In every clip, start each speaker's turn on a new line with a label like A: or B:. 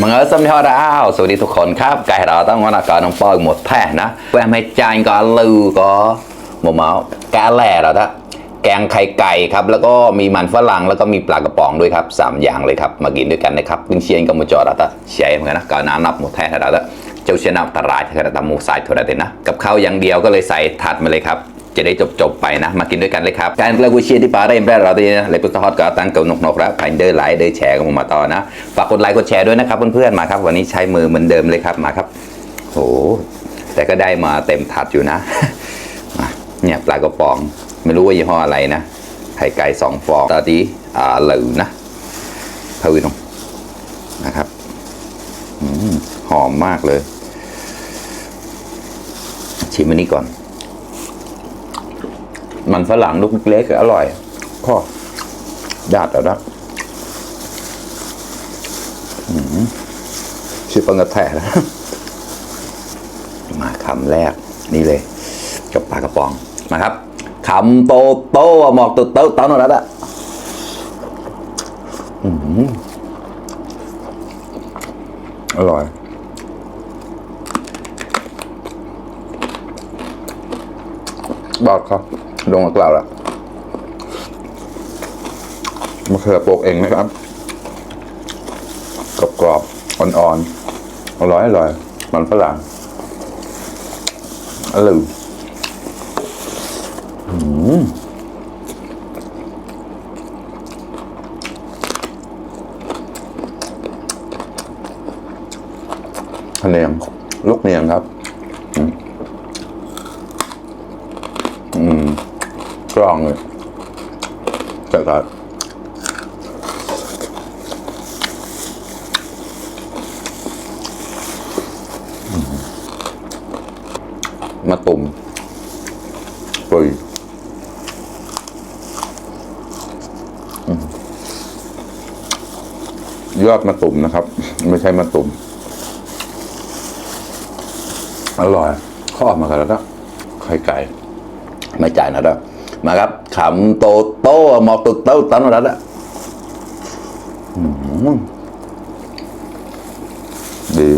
A: มังเอิญสมยอดาวสวัสดีทุกคนครับไก่เราต้องวันอากาศน้องปอยหมดแท้นะแวมให้จานก็ลือก็หมูเมาแกแหล่เราถ้าแกงไข่ไก่ครับแล้วก็มีมันฝรั่งแล้วก็มีปลากระป๋องด้วยครับ3อย่างเลยครับมากินด้วยกันนะครับปิ้งเชียนกับมูจอเราถ้าเชียร์เหมือนกันนะก็น้ำนับหมดแท้เราถ้าเจ้าเชียนนับตรายที่เราทำมูใส่ถั่วได้นะกับข้าวอย่างเดียวก็เลยใส่ถัดมาเลยครับจะได้จบไปนะมากินด้วยกันเลยครับการเลือกวิเชียที่ปาได้เอ็มแรกเราดีนะเลยพุทธฮอตก็ตั้งเก่านกแล้วพันเดอร์ไลค์เดอร์แชร์กันมาต่อนะฝากกดไลค์กดแชร์ด้วยนะครับเพื่อนๆมาครับวันนี้ใช้มือเหมือนเดิมเลยครับมาครับโอ้แต่ก็ได้มาเต็มถาดอยู่นะมาเนี่ยปลากระป๋องไม่รู้ว่ายี่ห้ออะไรนะไข่ไก่2 ฟองตอนนี้เหลือนะพาวินงนะครับหอมมากเลยชิมอันนี้ก่อนมันฝรั่งลูกเล็กอร่อยพ่อญาติแล้วนะชิปปังกระแทกแล้วมาคำแรกนี่เลยกับปลากระป๋องมาครับคำโตโตหมอกโตโตตอนนั้นแล้วอะอร่อยบอกครับลงกับเราแล้วมะเขือโปกเองนะครับกรอบๆอ่อนๆอร่อยมันฝรั่งอร่อยเนียงลูกเนียงครับกรองเลยจัดการมาตุ่มปุยยอดมาตุ่มนะครับไม่ใช่มาตุ่มอร่อยข้อมากันแล้วนะไข่ไก่ไม่จ่ายนะด้วยมาครับขำโตโต้หมอกโตโต้ตอนนั้นอะดี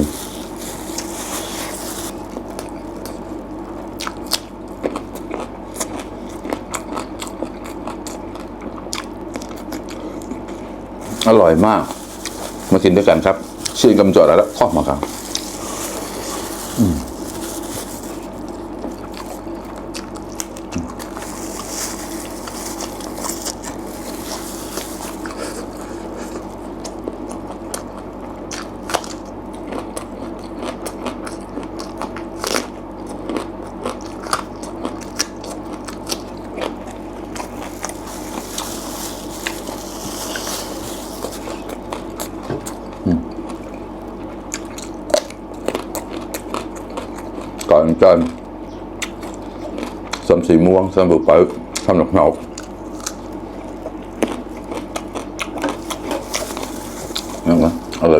A: อร่อยมากมากินด้วยกันครับชื่อกำจอดแล้วข้อมาครับก่อนจานสมสีม่วงสมบูรณ์ไปทำหนอกนั่นนะอะไร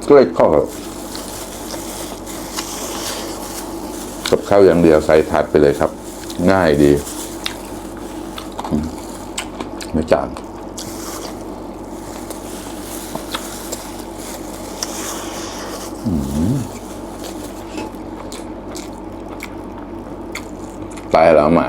A: ก็เลยข้อกับข้าวอย่างเดียวใส่ถาดไปเลยครับง่ายดีไม่จานตายแล้วมา